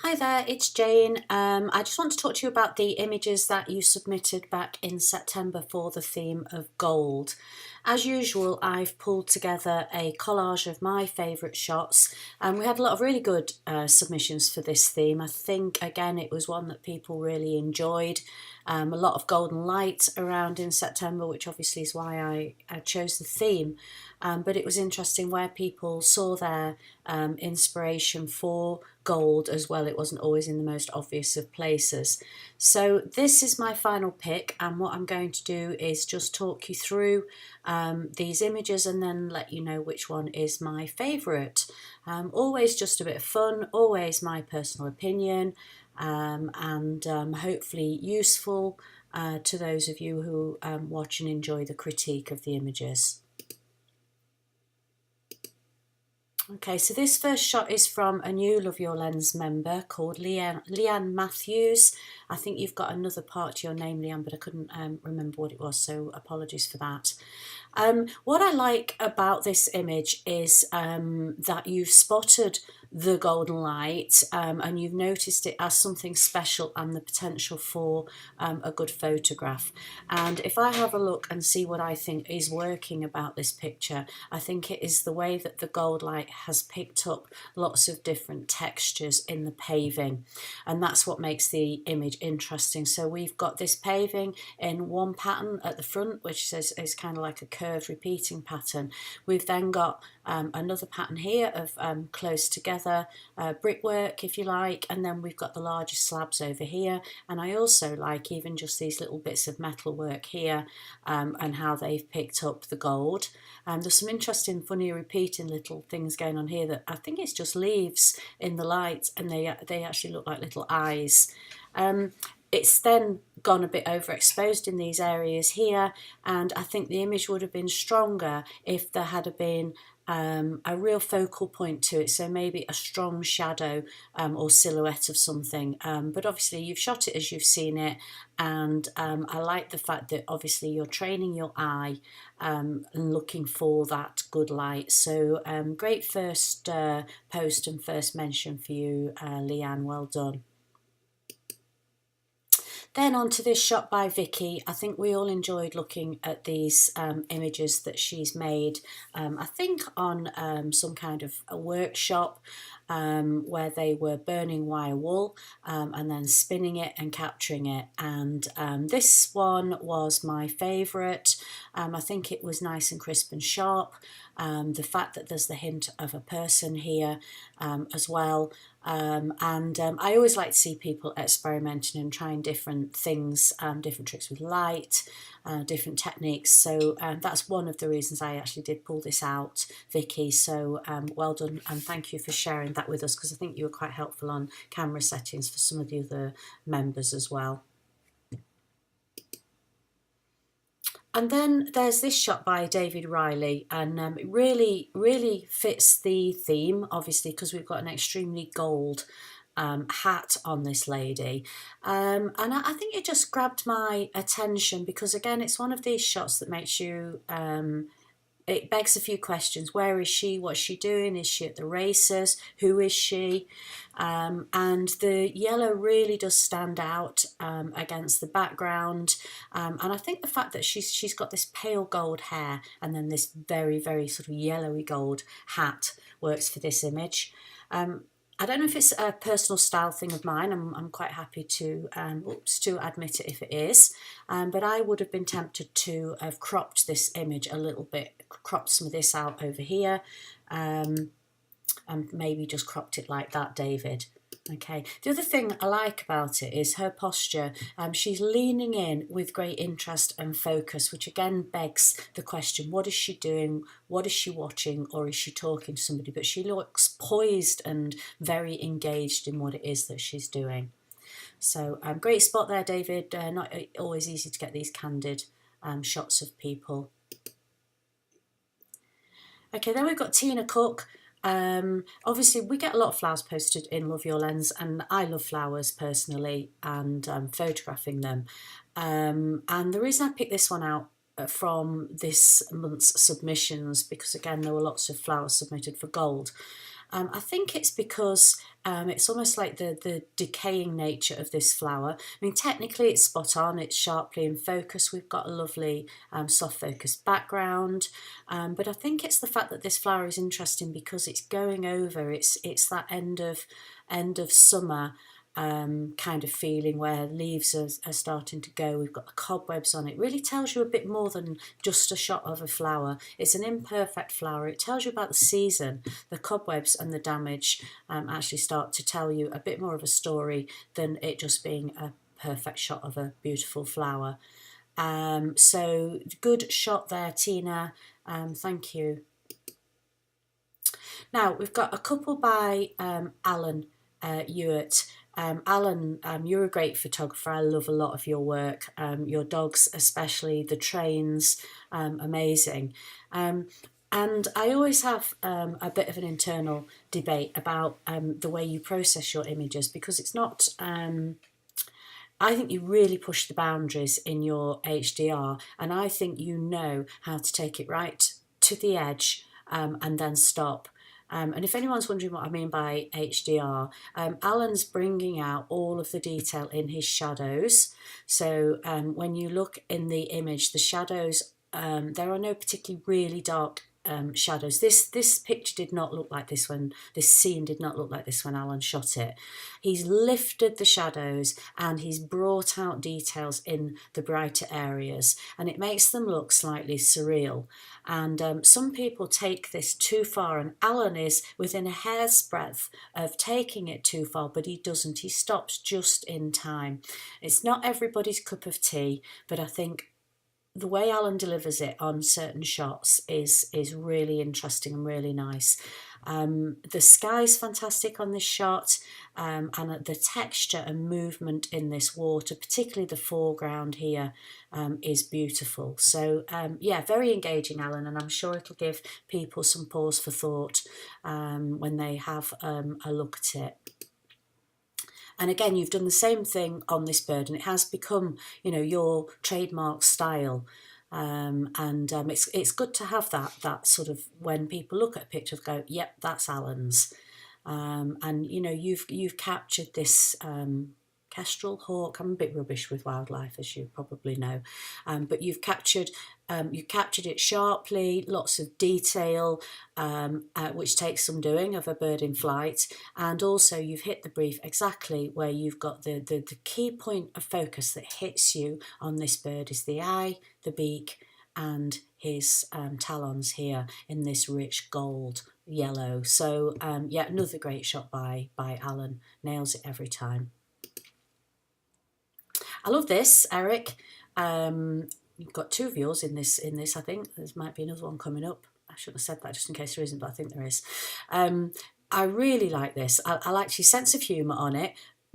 Hi there, it's Jane. I just want to talk to you about the images that you submitted back in September for the theme of gold. As usual, I've pulled together a collage of my favourite shots, and we had a lot of really good submissions for this theme. I think, again, it was one that people really enjoyed. A lot of golden light around in September, which obviously is why I chose the theme. But it was interesting where people saw their inspiration for gold as well. It wasn't always in the most obvious of places. So this is my final pick, and what I'm going to do is just talk you through these images and then let you know which one is my favourite. Always just a bit of fun, always my personal opinion, and hopefully useful to those of you who watch and enjoy the critique of the images. Okay, so this first shot is from a new Love Your Lens member called Leanne Matthews. I think you've got another part to your name, Leanne, but I couldn't remember what it was, so apologies for that. What I like about this image is that you've spotted the golden light and you've noticed it as something special and the potential for a good photograph. And if I have a look and see what I think is working about this picture, I think it is the way that the gold light has picked up lots of different textures in the paving, and that's what makes the image interesting. So we've got this paving in one pattern at the front, which is kind of like a curved repeating pattern. We've then got another pattern here of close together brickwork, if you like, and then we've got the larger slabs over here. And I also like even just these little bits of metal work here and how they've picked up the gold. There's some interesting funny repeating little things going on here that I think it's just leaves in the light, and they actually look like little eyes. It's then gone a bit overexposed in these areas here, and I think the image would have been stronger if there had been a real focal point to it, so maybe a strong shadow or silhouette of something. But obviously you've shot it as you've seen it, and I like the fact that obviously you're training your eye and looking for that good light. So great first post and first mention for you, Leanne, well done. Then on to this shot by Vicky. I think we all enjoyed looking at these images that she's made, I think on some kind of a workshop where they were burning wire wool and then spinning it and capturing it. And this one was my favourite. I think it was nice and crisp and sharp. The fact that there's the hint of a person here as well. I always like to see people experimenting and trying different things, different tricks with light, different techniques. So that's one of the reasons I actually did pull this out, Vicky. So well done, and thank you for sharing that with us, because I think you were quite helpful on camera settings for some of the other members as well. And then there's this shot by David Riley, and it really fits the theme, obviously, because we've got an extremely gold hat on this lady. And I think it just grabbed my attention because, again, it's one of these shots that makes you... it begs a few questions. Where is she? What's she doing? Is she at the races? Who is she? And the yellow really does stand out against the background. And I think the fact that she's got this pale gold hair and then this very sort of yellowy gold hat works for this image. I don't know if it's a personal style thing of mine. I'm quite happy to admit it if it is. But I would have been tempted to have cropped this image a little bit, cropped some of this out over here, and maybe just cropped it like that, David. Okay, the other thing I like about it is her posture. She's leaning in with great interest and focus, which again begs the question, what is she doing? What is she watching? Or is she talking to somebody? But she looks poised and very engaged in what it is that she's doing. So great spot there, David. Not always easy to get these candid shots of people. Okay, then we've got Tina Cook. Obviously, we get a lot of flowers posted in Love Your Lens, and I love flowers personally and photographing them. And the reason I picked this one out from this month's submissions, because again, there were lots of flowers submitted for gold. I think it's because It's almost like the decaying nature of this flower. I mean, technically it's spot on, it's sharply in focus. We've got a lovely soft focus background, but I think it's the fact that this flower is interesting because it's going over, it's that end of summer kind of feeling where leaves are starting to go. We've got the cobwebs on it. Really tells you a bit more than just a shot of a flower. It's an imperfect flower. It tells you about the season. The cobwebs and the damage actually start to tell you a bit more of a story than it just being a perfect shot of a beautiful flower. So good shot there, Tina. Thank you. Now we've got a couple by Alan Ewart. Alan, you're a great photographer. I love a lot of your work. Your dogs, especially the trains, amazing. And I always have a bit of an internal debate about the way you process your images, because it's not. I think you really push the boundaries in your HDR, and I think you know how to take it right to the edge and then stop. And if anyone's wondering what I mean by HDR, Alan's bringing out all of the detail in his shadows. So when you look in the image, the shadows, there are no particularly really dark shadows. This picture did not look like this when, this scene did not look like this when Alan shot it. He's lifted the shadows and he's brought out details in the brighter areas, and it makes them look slightly surreal. And some people take this too far, and Alan is within a hair's breadth of taking it too far, but he doesn't. He stops just in time. It's not everybody's cup of tea, but I think the way Alan delivers it on certain shots is really interesting and really nice. The sky's fantastic on this shot, and the texture and movement in this water, particularly the foreground here, is beautiful. So yeah, very engaging, Alan, and I'm sure it'll give people some pause for thought when they have a look at it. And again, you've done the same thing on this bird, and it has become, you know, your trademark style. It's good to have that sort of, when people look at a picture, go, yep, that's Alan's. And you know, you've captured this kestrel, hawk. I'm a bit rubbish with wildlife, as you probably know, but you've captured it sharply, lots of detail, which takes some doing, of a bird in flight, and also you've hit the brief exactly where you've got the key point of focus that hits you on this bird is the eye, the beak, and his talons here in this rich gold yellow. So yeah, another great shot by Alan. Nails it every time. I love this, Eric. You've got two of yours in this. I think there might be another one coming up. I shouldn't have said that just in case there isn't, but I think there is. I really like this. I like your sense of humour on it.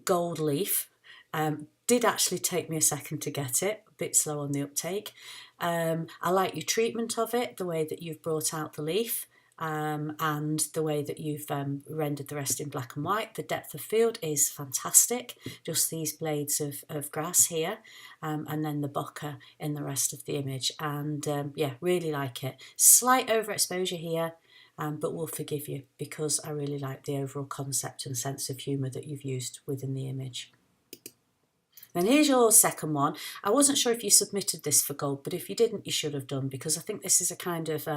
Gold leaf. Did actually take me a second to get it. A bit slow on the uptake. I like your treatment of it, the way that you've brought out the leaf. And the way that you've rendered the rest in black and white. The depth of field is fantastic, just these blades of grass here, and then the bokeh in the rest of the image. And yeah, really like it. Slight overexposure here, but we'll forgive you because I really like the overall concept and sense of humour that you've used within the image. Then here's your second one. I wasn't sure if you submitted this for gold, but if you didn't, you should have done, because I think this is a kind of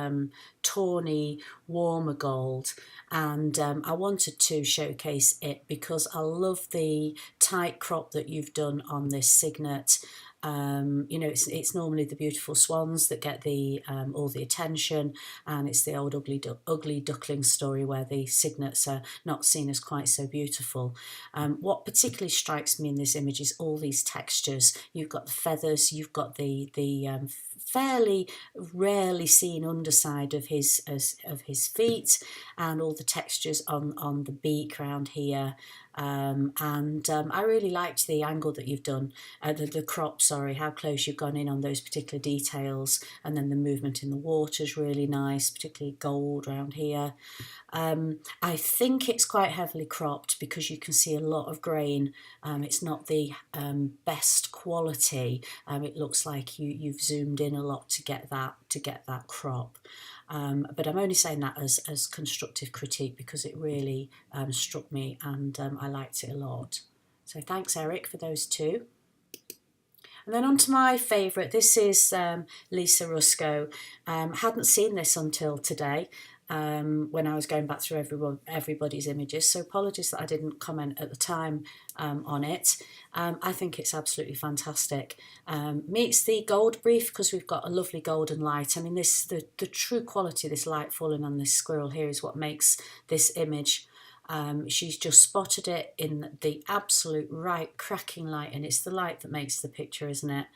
tawny, warmer gold. And I wanted to showcase it because I love the tight crop that you've done on this signet. You know, it's normally the beautiful swans that get the all the attention, and it's the old ugly duckling story where the cygnets are not seen as quite so beautiful. What particularly strikes me in this image is all these textures. You've got the feathers, you've got the fairly rarely seen underside of his feet, and all the textures on the beak around here. I really liked the angle that you've done, the crop, sorry, how close you've gone in on those particular details, and then the movement in the water is really nice, particularly gold around here. I think it's quite heavily cropped because you can see a lot of grain. It's not the best quality. It looks like you've zoomed in a lot to get that crop. But I'm only saying that as constructive critique because it really struck me, and I liked it a lot. So thanks, Eric, for those two. And then on to my favourite. This is Lisa Rusco. Hadn't seen this until today when I was going back through everybody's images. So apologies that I didn't comment at the time on it. I think it's absolutely fantastic. Meets the gold brief because we've got a lovely golden light. I mean, the true quality of this light falling on this squirrel here is what makes this image. She's just spotted it in the absolute right cracking light, and it's the light that makes the picture, isn't it?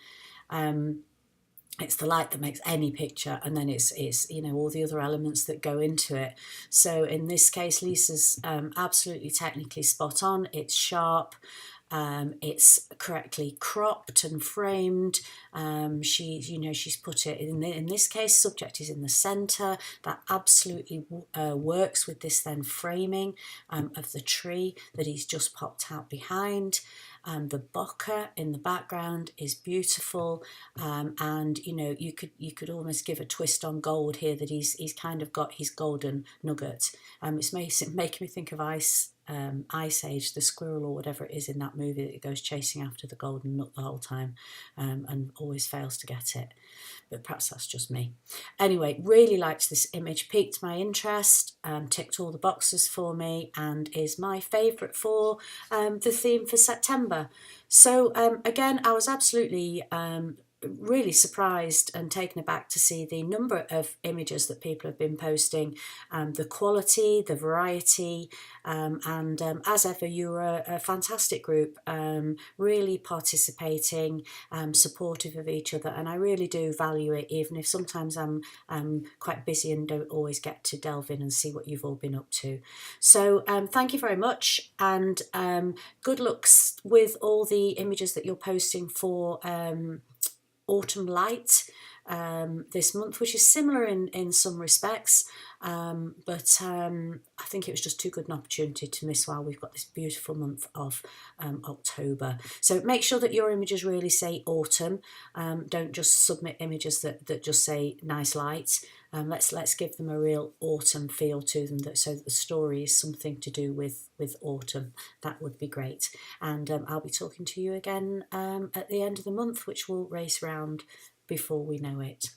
It's the light that makes any picture, and then it's you know, all the other elements that go into it. So in this case, Lisa's absolutely technically spot on. It's sharp. It's correctly cropped and framed. She's put it in this case, subject is in the centre. That absolutely works with this then framing of the tree that he's just popped out behind. The bokeh in the background is beautiful, and you know, you could almost give a twist on gold here that he's kind of got his golden nugget. It's making me think of Ice Age, the squirrel or whatever it is in that movie that goes chasing after the golden nut the whole time, and always fails to get it. But perhaps that's just me. Anyway, really liked this image, piqued my interest, ticked all the boxes for me, and is my favourite for the theme for September. So again, I was absolutely really surprised and taken aback to see the number of images that people have been posting, the quality, the variety, and as ever, you were a fantastic group, really participating, supportive of each other, and I really do value it, even if sometimes I'm quite busy and don't always get to delve in and see what you've all been up to. So thank you very much, and good luck with all the images that you're posting for Autumn Light this month, which is similar in some respects, but I think it was just too good an opportunity to miss while we've got this beautiful month of October. So make sure that your images really say autumn. Don't just submit images that just say nice light. Let's give them a real autumn feel to them, so that the story is something to do with autumn. That would be great. And I'll be talking to you again at the end of the month, which will race round before we know it.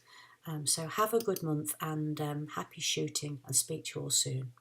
So have a good month, and happy shooting, and speak to you all soon.